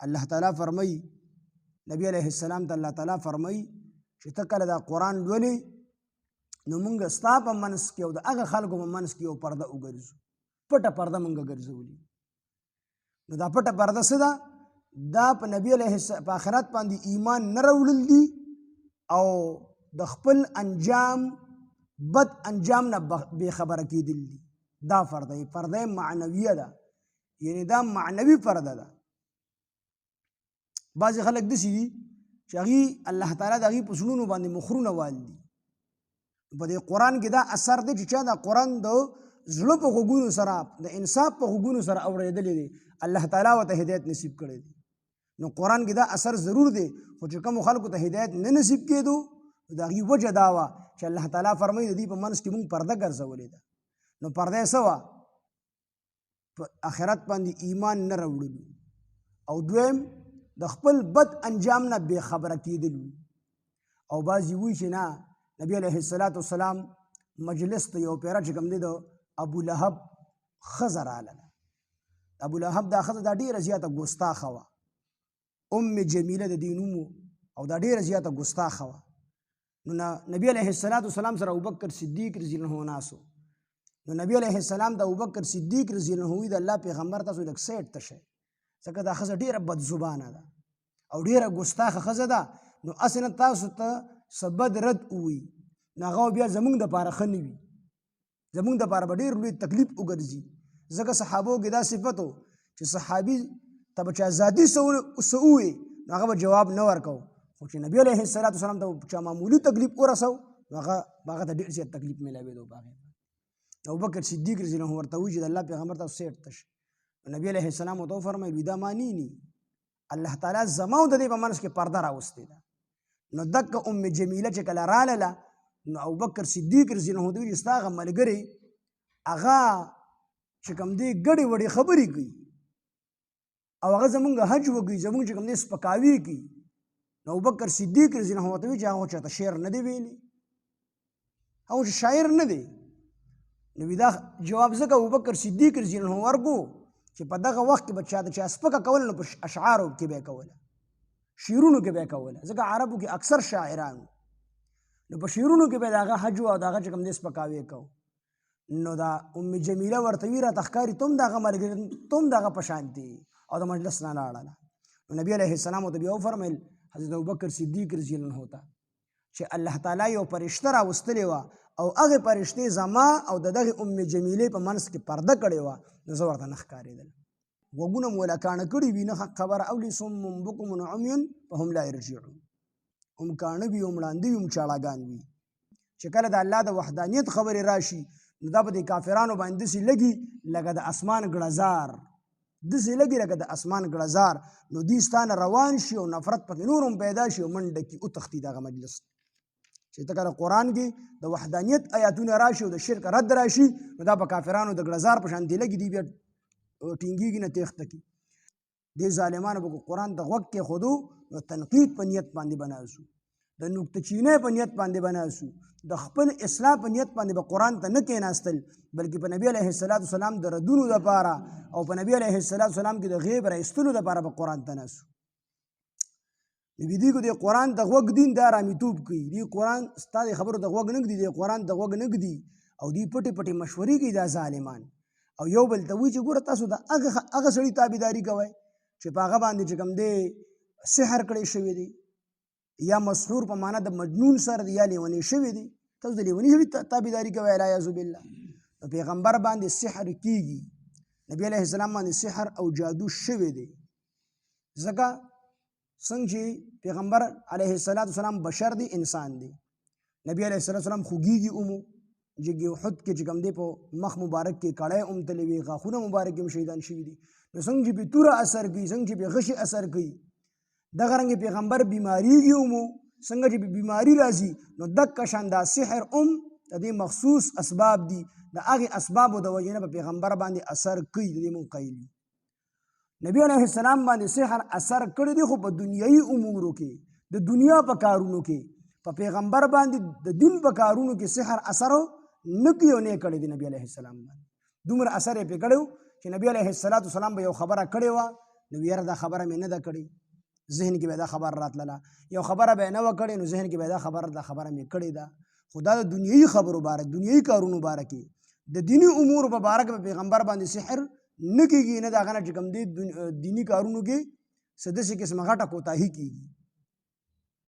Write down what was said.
الله تعالی فرمایي نبی علیه السلام ته الله تعالی فرمایي چې ته کله دا قرآن لولې نو موږ ستا په منځ کې او د هغه خلکو په منځ کې یو پرده وګرځو، پټه پرده موږ ګرځولي. نو دا پټه پرده څه ده؟ دا په نبی علیه په آخرت باندې ایمان نه راوړل دي او د خپل انجام بد انجام نه بې خبره کېدل دي. دا پرده معنویه ده، یعنی دا معنوي پرده ده. بعضې خلک داسې دي چې هغوی الله تعالی د هغوی په زړونو باندې مخرونه وال دي. په دې قرآن کې دا اثر دی چې چا دا قرآن د زړه په غوږونو سره د انصاف په غوږونو سره اورېدلی دی، الله تعالی ورته هدایت نصیب کړی دی. نو قرآن کې دا اثر ضرور دی، خو چې کومو خلکو ته هدایت نه نصیب کېدو د هغوی وجه دا وه چې الله تعالی فرمایي د دوی په منځ کې موږ پرده ګرځولې ده. نو پرده یې څه وه؟ په آخرت باندې ایمان نه راوړلو، او دویم د خپل بد انجام نه بې خبره کېدلو. او بعضې وایي چې نه، نبی علیه السلام مجلس ته یو پیره چې کوم دی د ابولهب ښځه راغله. ابولهب دا ښځه دا ډېره زیاته ګستاخه وه، ام جمیله د دې نوم او دا ډېره زیاته ګستاخه وه. نو نبی علیه السلام سره ابوبکر صدیق رضی الله عنه ناست و. نو نبی علیه السلام د ابوبکر صدیق رضی الله عنه د الله پیغمبر تاسو لږ سیټ ته شئ، ځکه دا ښځه ډېره بدزبانه ده او ډېره ګستاخه ښځه ده. نو هسې نه تاسو ته څه بد رد ووایي نو هغه بیا زموږ دپاره ښه نه وي، زموږ دپاره به ډېر لوی تکلیف وګرځي. ځکه صحابو کې دا صفت و چې صحابي ته به چا ذاتي څه ووایي نو هغه به جواب نه ورکو، خو چې نبي علیه السلام ته چا معمولي تکلیف ورسو نو هغه ته ډېر زیات تکلیف میلاوېدو. په هغې ابوبکر صدیق رضی الله عنه ورته وایي چې د الله پیغمبر ته سیټ ته شي. نبی علیه السلام ورته وفرمیل دا معنی ني، الله تعالی زما او د دې په منځ کې پرده راوستې ده. نو دکه ام جمیله چې کله راغله نو ابوبکر صدیق رضی الله عنه ورته وایي چې ستا هغه ملګرې هغه چې کوم دی ګډې وډې خبرې کوي او هغه زمونږ حج وکړي، زمونږ چې کوم دی سپکاوي کوي. نو ابوبکر صدیق رضی الله عنه ورته وایي چې هغه چاته شعر نه دی ویلی، هغه شاعر نه دی. نو دا جواب ځکه ابوبکر صدیق رضی الله عنه ورکو چې په دغه وخت کې به چا د چا سپکه کوله نو په اشعارو کې به یې کوله، شعرونو کې به یې کوله، ځکه عربو کې اکثر شاعران نو په شعرونو کې به د هغه حج او د هغه چې کوم دی سپکاوی کو. نو دا ام جمیله ورته وایي راته ښکاري ته هم د هغه ملګري ته هم د هغه په شانتې او د مجلس نه لاړله. نو نبي علیه السلام ورته بیا وفرمیل حضرت ابوبکر صدیق رضی الله عنه ته چې الله تعالی یو فرشته راوستلې وه او هغې فرشتې زما او د دغې ام جمیلې په منځ کې پرده کړې وه، نو زه ورته نه ښکارېدل. غوږونه مو وله کاڼه کړي وي نه خبره اوري، صم بکم عمي فهم لا یرجعون. هم کاڼه وي هم ړانده وي هم چاړاګان وي. چې کله د الله د وحدانیت خبرې راشي نو دا به د کافرانو باندې داسې لګي لکه د اسمان ګړزار، داسې لګي لکه د اسمان ګړزار. نو دوی ستا نه روان شي او نفرت پکې نور هم پیدا شي او منډه کي وتښتي دغه مجلس. چې ته کله قرآن کې د وحدانیت آیاتونه راشي او د شرک رد راشي نو دا په کافرانو د ګړزار په شانتې لګي، دوی بیا ټینګېږي نه تېښته کي. دې ظالمانو به قرآن ته غوږ کېښودو نو تنقید په نیت باندې به ناست وو، د نکته چینۍ په نیت باندې به ناست وو، د خپل اصلاح په نیت باندې به قرآن ته نه کېناستل، بلکې په نبي علیه السلام د ردونو دپاره او په نبي علیه السلام کې د غیب را ایستلو دپاره به قرآن ته ناست وو. نو دوی کو د قرآن ته غوږ دین دا رامیتوب کوي، دوی قرآن ستا د خبرو ته غوږ نه ږدي، د قرآن ته غوږ نه ږدي او دوی پټې پټې مشورې کوي دا ظالمان. او یو بل ته وایي چې ګوره تاسو د هغه سړي تابعداري کوئ چې په هغه باندې چې کوم دی سحر کړی شوی دی یا مسحور په معنا د مجنون سره دی یا لیونی شوی دی، تاسو د لیوني سړي تابعداري کوئ والعیاذ بالله. نو پیغمبر باندې سحر کیږي، نبی علیه السلام باندې سحر او جادو شوی دی. ځکه څنګه چې پیغمبر علیه السلام بشر دی، انسان دی، نبی علیه السلام خوږیږي اومو جګې احد کې چې کوم دی په مخ مبارک کې کړی امتلی وي، غاښونه مبارک هم شهیدان شوي دي. نو څنګه چې پې توره اثر کوي، څنګه چې پې غشي اثر کوي، دغه رنګې پیغمبر بیماریږي اومو، څنګه چې بیماری راځي نو دقه شان دا سحر د دې مخصوص اسباب دي، د هغې اسبابو د وجې نه په پیغمبر باندې اثر کوي. د دې مونږ قایل یو. نبی علیه السلام باندې سحر اثر کړی دی خو په دنیایي امورو کې، د دنیا په کارونو کې، په پیغمبر باندې د دین په کارونو کې سحر اثر نه کوي او نه کړی دی. نبی علیه السلام باندې دومره اثر یې پرې کړی و چې نبی علیه السلام به یو خبره کړې وه نو یاره دا خبره مې نه ده کړې، ذهن کې به دا خبر راتلله. یو خبره به یې نه وه کړې نو ذهن کې به دا خبره مې کړې ده. خو دا د دنیایي خبرو باره، دنیایي کارونو باره کې، د دیني امور په باره کې په پیغمبر باندې سحر نه کېږي، نه د هغه نه چې کوم دی دیني کارونو کې څه داسې قسمه غټه کوتاهي کېږي.